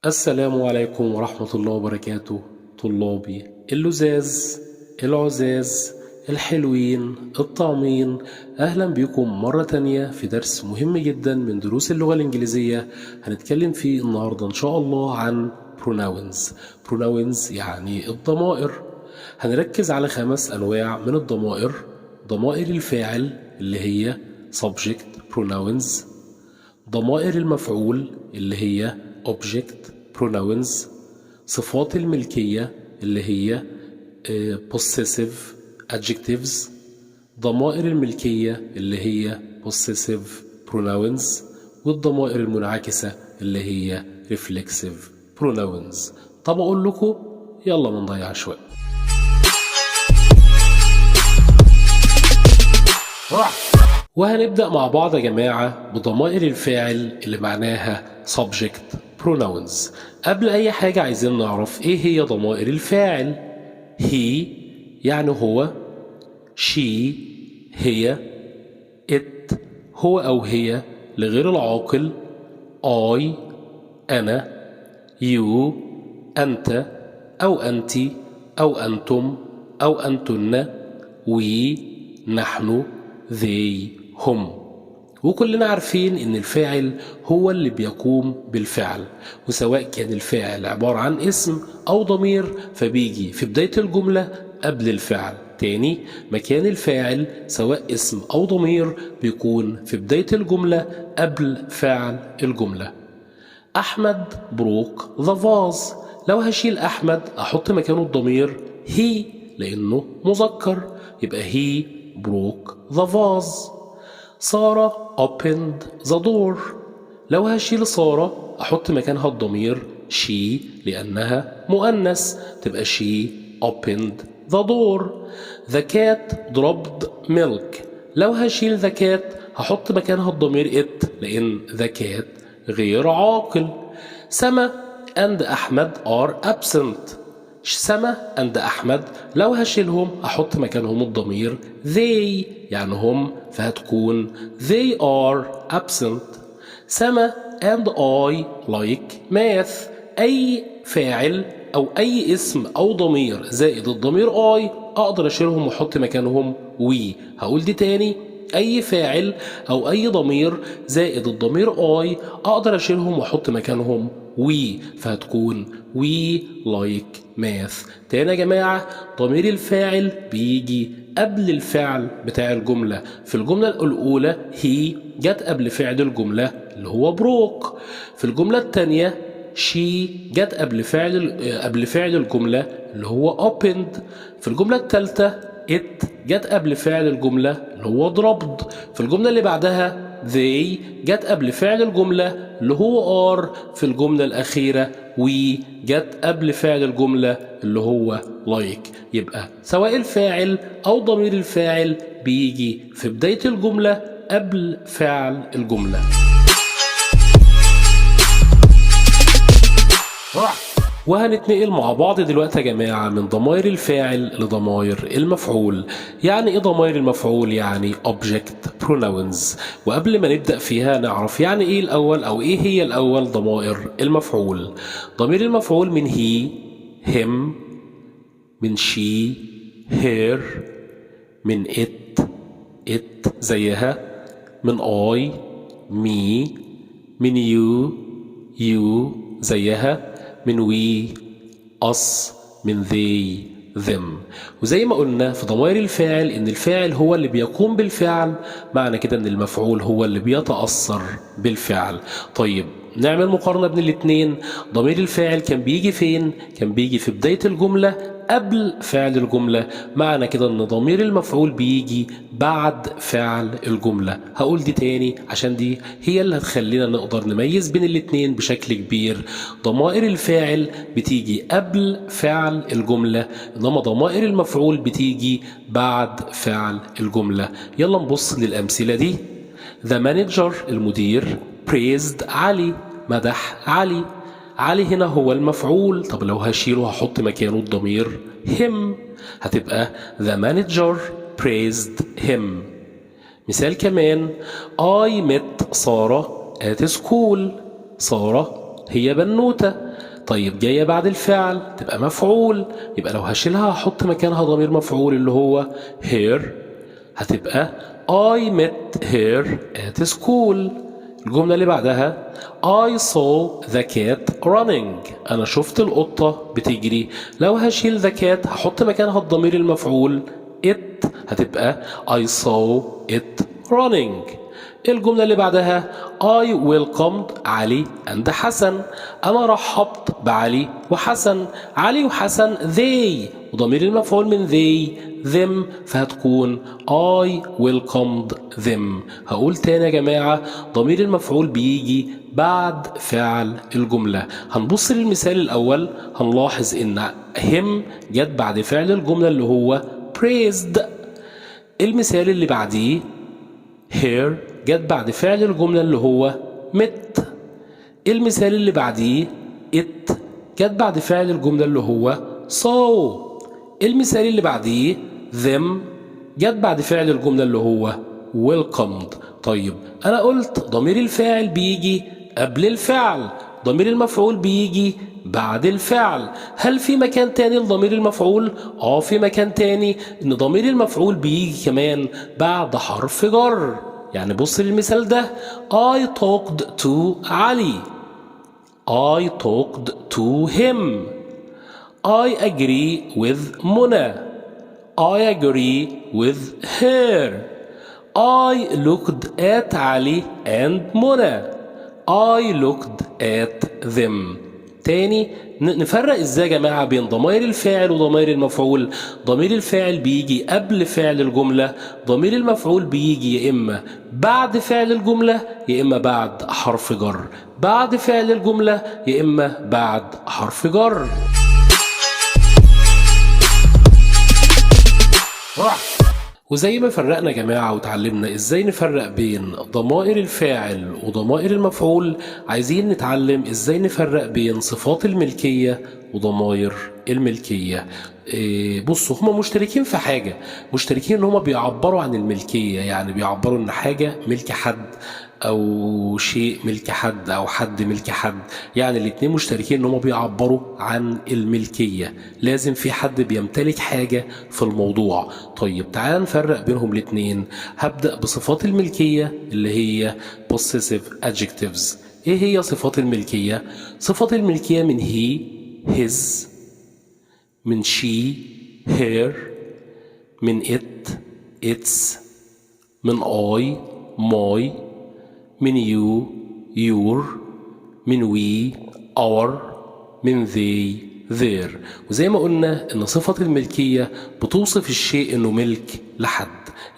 السلام عليكم ورحمة الله وبركاته. طلابي اللزاز العزاز الحلوين الطعمين، أهلا بكم مرة تانية في درس مهم جدا من دروس اللغة الإنجليزية. هنتكلم فيه النهاردة إن شاء الله عن pronouns يعني الضمائر. هنركز على 5 أنواع من الضمائر: ضمائر الفاعل اللي هي subject pronouns، ضمائر المفعول اللي هي object pronouns، صفات الملكية اللي هي possessive adjectives، ضمائر الملكية اللي هي possessive pronouns، والضمائر المنعكسة اللي هي reflexive pronouns. طب أقول لكم يلا ما نضيعش وقت. وهنبدأ مع بعض يا جماعة بضمائر الفاعل اللي معناها subject pronouns. قبل أي حاجة عايزين نعرف إيه هي ضمائر الفاعل. he يعني هو، she هي، it هو أو هي لغير العاقل، I أنا، you أنت أو أنت أو أنتم أو أنتن، we نحن، they هم. وكلنا عارفين إن الفاعل هو اللي بيقوم بالفعل، وسواء كان الفاعل عبارة عن اسم أو ضمير فبيجي في بداية الجملة قبل الفعل. تاني، مكان الفاعل سواء اسم أو ضمير بيكون في بداية الجملة قبل فعل الجملة. أحمد بروك ذا فاز. لو هشيل أحمد أحط مكانه الضمير he لأنه مذكر، يبقى he broke the vase. سارة opened the door. لو هشيل سارة أحط مكانها الضمير she لأنها مؤنث، تبقى she opened the door. The cat dropped milk. لو هشيل the cat هحط مكانها الضمير it لأن the cat غير عاقل. سما and أحمد are absent. سما and أحمد لو هشيلهم أحط مكانهم الضمير they يعني هم، فهتكون they are absent. سما and I like math. أي فاعل أو أي اسم أو ضمير زائد الضمير I أقدر أشيلهم وأحط مكانهم we. هقول دي تاني، أي فاعل أو أي ضمير زائد الضمير I أقدر أشيلهم وأحط مكانهم we، فهتكون we like math. تاني يا جماعة، ضمير الفاعل بيجي قبل الفعل بتاع الجملة. في الجملة الأولى he جت قبل فعل الجملة اللي هو broke. في الجملة الثانية she جت قبل فعل الجملة اللي هو opened. في الجملة الثالثة it جت قبل فعل الجملة اللي هو dropped. في الجملة اللي بعدها they جت قبل فعل الجملة اللي هو are. في الجملة الأخيرة we جت قبل فعل الجملة اللي هو like. يبقى سواء الفاعل أو ضمير الفاعل بيجي في بداية الجملة قبل فعل الجملة. وهنتنقل مع بعض دلوقتي يا جماعة من ضمائر الفاعل لضمائر المفعول. يعني ايه ضمائر المفعول؟ يعني object pronouns. وقبل ما نبدأ فيها نعرف يعني ايه الأول أو ايه هي الأول ضمائر المفعول. ضمير المفعول من he him، من she her، من it زيها، من I me، من you زيها، من we us، من they them. وزي ما قلنا في ضمائر الفاعل ان الفاعل هو اللي بيقوم بالفعل، معنى كده ان المفعول هو اللي بيتأثر بالفعل. طيب نعمل مقارنة بين الاتنين. ضمير الفاعل كان بيجي فين؟ كان بيجي في بداية الجملة قبل فعل الجملة، معنى كده ان ضمير المفعول بيجي بعد فعل الجملة. هقول دي تاني عشان دي هي اللي هتخلينا نقدر نميز بين الاتنين بشكل كبير. ضمائر الفاعل بتيجي قبل فعل الجملة، انما ضمائر المفعول بتيجي بعد فعل الجملة. يلا نبص للأمثلة دي. The manager المدير praised علي، مدح علي. علي هنا هو المفعول. طب لو هشيله هحط مكانه الضمير him، هتبقى the manager praised him. مثال كمان I met سارة at school. سارة هي بنوتة. طيب جاية بعد الفعل تبقى مفعول، يبقى لو هشيلها هحط مكانها ضمير مفعول اللي هو her. هتبقى I met her at school. الجملة اللي بعدها I saw the cat running. أنا شفت القطة بتجري. لو هشيل the cat هحط مكانها الضمير المفعول it. هتبقى I saw it running. الجملة اللي بعدها I welcomed علي and حسن. أنا رحبت بعلي وحسن. علي وحسن they، وضمير المفعول من they them، فهتكون I welcomed them. هقول تاني يا جماعة، ضمير المفعول بيجي بعد فعل الجملة. هنبص للمثال الأول هنلاحظ إن him جت بعد فعل الجملة اللي هو praised. المثال اللي بعديه her جت بعد فعل الجملة اللي هو met. المثال اللي بعديه it جت بعد فعل الجملة اللي هو saw. المثال اللي بعديه them جت بعد فعل الجملة اللي هو welcomed. طيب أنا قلت ضمير الفاعل بيجي قبل الفعل، ضمير المفعول بيجي بعد الفعل. هل في مكان تاني لضمير المفعول؟ في مكان تاني، إن ضمير المفعول بيجي كمان بعد حرف جر. يعني بص للمثال ده I talked to علي. I talked to him. I agree with منى. I agree with her. I looked at علي and منى. I looked at them. تاني نفرق ازاي يا جماعة بين ضمائر الفاعل وضمائر المفعول؟ ضمير الفاعل بيجي قبل فعل الجملة، ضمير المفعول بيجي يا إما بعد فعل الجملة يا إما بعد حرف جر. بعد فعل الجملة يا إما بعد حرف جر. وزي ما فرقنا يا جماعة وتعلمنا ازاي نفرق بين ضمائر الفاعل وضمائر المفعول، عايزين نتعلم ازاي نفرق بين صفات الملكية وضمائر الملكية. بصوا هما مشتركين في حاجة، مشتركين ان هما بيعبروا عن الملكية، يعني بيعبروا ان حاجة ملك حد او شيء ملك حد او حد ملك حد. يعني الاتنين مشتركين ان هم بيعبروا عن الملكية، لازم في حد بيمتلك حاجة في الموضوع. طيب تعال نفرق بينهم الاتنين. هبدأ بصفات الملكية اللي هي possessive adjectives. ايه هي صفات الملكية؟ صفات الملكية من he his، من she her، من it its، من I my، من you your، من we our، من they their. وزي ما قلنا ان صفة الملكية بتوصف الشيء انه ملك لحد.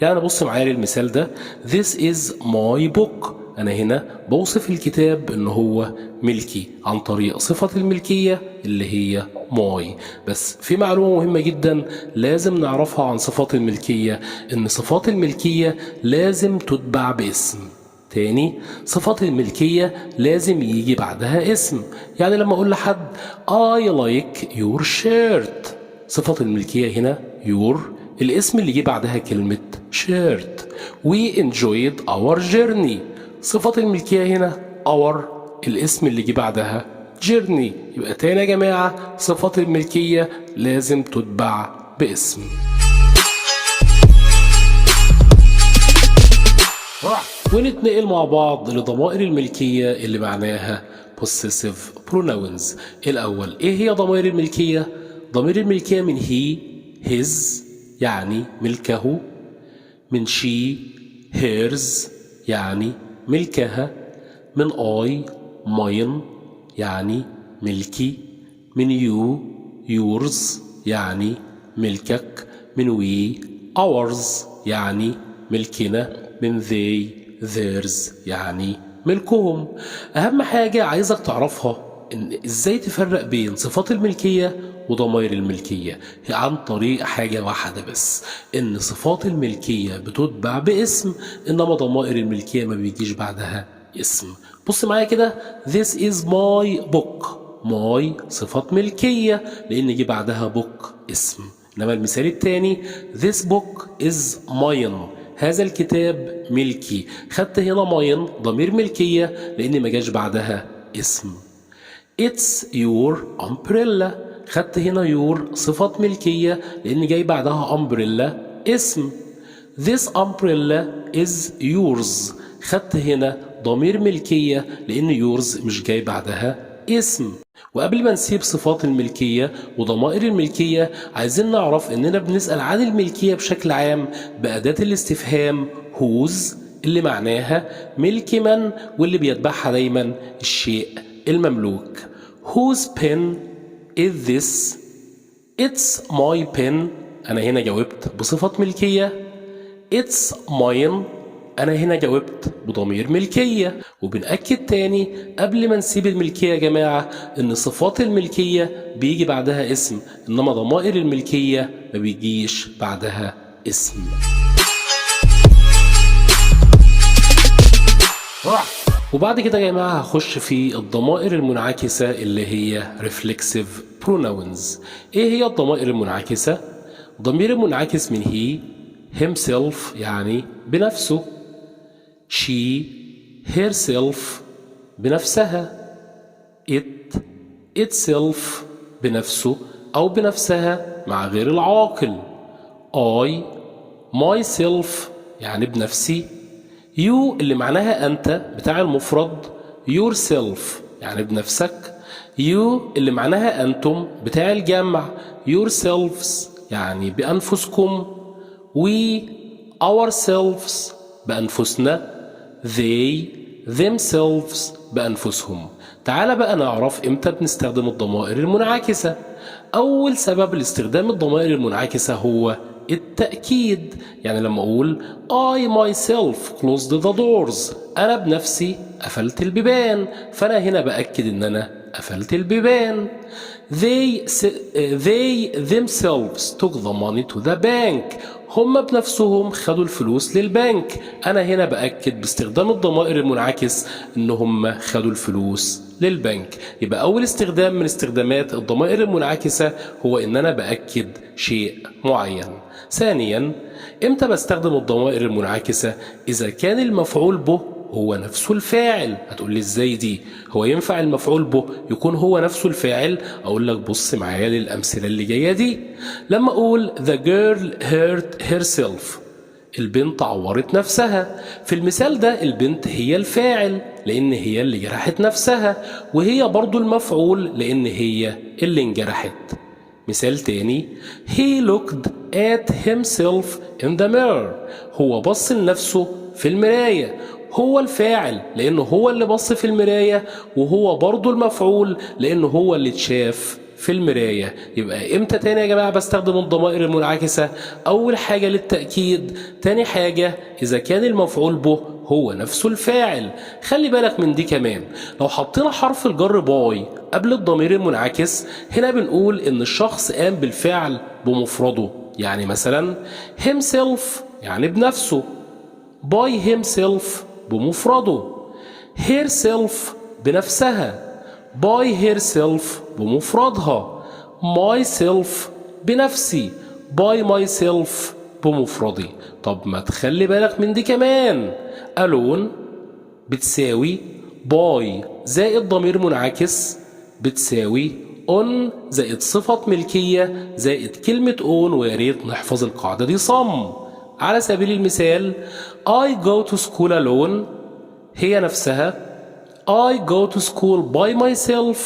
يعني بص معايا للمثال ده This is my book. انا هنا بوصف الكتاب انه هو ملكي عن طريق صفة الملكية اللي هي my. بس في معلومة مهمة جدا لازم نعرفها عن صفات الملكية، ان صفات الملكية لازم تتبع باسم. تاني، صفات الملكية لازم يجي بعدها اسم. يعني لما أقول لحد I like your shirt، صفة الملكية هنا your، الاسم اللي يجي بعدها كلمة shirt. We enjoyed our journey، صفة الملكية هنا our، الاسم اللي يجي بعدها journey. يبقى تاني يا جماعة صفة الملكية لازم تتبع باسم. ونتنقل مع بعض لضمائر الملكية اللي معناها possessive pronouns. الأول إيه هي ضمائر الملكية؟ ضمير الملكية من he his يعني ملكه، من she hers يعني ملكها، من I mine يعني ملكي، من you yours يعني ملكك، من we ours يعني ملكنا، من they theirs يعني ملكهم. أهم حاجة عايزك تعرفها إن إزاي تفرق بين صفات الملكية وضمائر الملكية عن طريق حاجة واحدة بس، إن صفات الملكية بتتبع باسم، إنما ضمائر الملكية ما بيجيش بعدها اسم. بص معايا كده This is my book. my صفة ملكية لأن يجي بعدها book اسم. إنما المثال الثاني This book is mine، هذا الكتاب ملكي. خدت هنا ماين ضمير ملكية لأن ما جاش بعدها اسم. It's your umbrella. خدت هنا your صفة ملكية لأن جاي بعدها umbrella اسم. This umbrella is yours. خدت هنا ضمير ملكية لأن yours مش جاي بعدها اسم. وقبل ما نسيب صفات الملكية وضمائر الملكية عايزين نعرف إننا بنسأل عن الملكية بشكل عام بأداة الاستفهام whose اللي معناها ملك من واللي بيتبعها دايما الشيء المملوك. Whose pen is this? It's my pen. أنا هنا جاوبت بصفة ملكية. It's mine. أنا هنا جاوبت بضمير ملكية. وبنأكد تاني قبل ما نسيب الملكية يا جماعة إن صفات الملكية بيجي بعدها اسم، إنما ضمائر الملكية ما بيجيش بعدها اسم. وبعد كده يا جماعة هخش في الضمائر المنعكسة اللي هي reflexive pronouns. ايه هي الضمائر المنعكسة؟ ضمير المنعكس من he himself يعني بنفسه، she herself بنفسها، it itself بنفسه أو بنفسها مع غير العاقل، I myself يعني بنفسي، you اللي معناها أنت بتاع المفرد، yourself يعني بنفسك، you اللي معناها أنتم بتاع الجمع، yourselves يعني بأنفسكم، we ourselves بأنفسنا، they themselves بأنفسهم. تعال بقى نعرف إمتى بنستخدم الضمائر المنعكسة. أول سبب لاستخدام الضمائر المنعكسة هو التأكيد. يعني لما أقول I myself closed the doors، أنا بنفسي قفلت البيبان، فأنا هنا بأكد إن أنا قفلت البيبان. They themselves took the money to the bank، هم بنفسهم خدوا الفلوس للبنك، أنا هنا بأكد باستخدام الضمائر المنعكس إن هم خدوا الفلوس للبنك. يبقى أول استخدام من استخدامات الضمائر المنعكسة هو إن أنا بأكد شيء معين. ثانيا، إمتى بستخدم الضمائر المنعكسة؟ إذا كان المفعول به هو نفسه الفاعل. هتقول لي ازاي دي؟ هو ينفع المفعول به يكون هو نفسه الفاعل؟ اقول لك بص معايا للامثله اللي جايه دي. لما اقول the girl hurt herself، البنت عورت نفسها، في المثال ده البنت هي الفاعل لان هي اللي جرحت نفسها، وهي برضو المفعول لان هي اللي انجرحت. مثال تاني، he looked at himself in the mirror، هو بص لنفسه في المراية، هو الفاعل لأنه هو اللي بص في المراية، وهو برضو المفعول لأنه هو اللي اتشاف في المراية. يبقى امتى تاني يا جماعة بستخدم الضمائر المنعكسة؟ أول حاجة للتأكيد، تاني حاجة إذا كان المفعول به هو نفسه الفاعل. خلي بالك من دي كمان، لو حطينا حرف الجر باي قبل الضمير المنعكس هنا بنقول إن الشخص قام بالفعل بمفرده. يعني مثلا himself يعني بنفسه، by himself بمفرده، herself بنفسها، by herself بمفردها، myself بنفسي، by myself بمفردي. طب ما تخلي بالك من دي كمان، alone بتساوي by زائد ضمير منعكس بتساوي on زائد صفة ملكية زائد كلمة on، ويا ريت نحفظ القاعدة دي صم. على سبيل المثال I go to school alone هي نفسها، I go to school by myself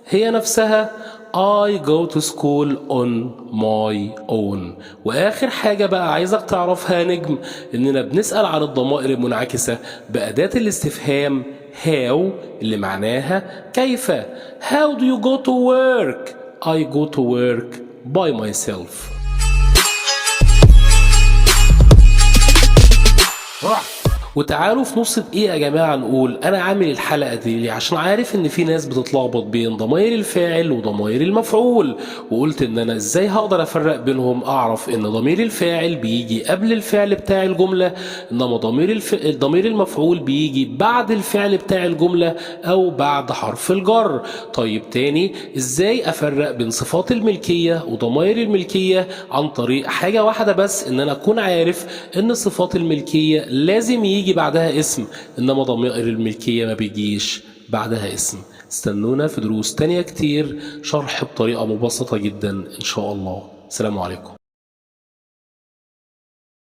هي نفسها، I go to school on my own. وآخر حاجة بقى عايزك تعرفها يا نجم، إننا بنسأل عن الضمائر المنعكسة بأداة الاستفهام how اللي معناها كيف. How do you go to work؟ I go to work by myself. وتعالوا في نص دقيقة يا جماعة نقول أنا عامل الحلقة دي ليه؟ عشان عارف إن في ناس بتتلخبط بين ضمائر الفاعل وضمائر المفعول، وقلت إن أنا إزاي هقدر أفرق بينهم. أعرف إن ضمير الفاعل بيجي قبل الفعل بتاع الجملة، إنما ضمير المفعول بيجي بعد الفعل بتاع الجملة أو بعد حرف الجر. طيب تاني، إزاي أفرق بين صفات الملكية وضمائر الملكية؟ عن طريق حاجة واحدة بس، إن أنا أكون عارف إن صفات الملكية لازم يجي بعدها اسم، إنما ضمائر الملكية ما بيجيش بعدها اسم. استنونا في دروس تانية كتير شرح بطريقة مبسطة جدا إن شاء الله. السلام عليكم.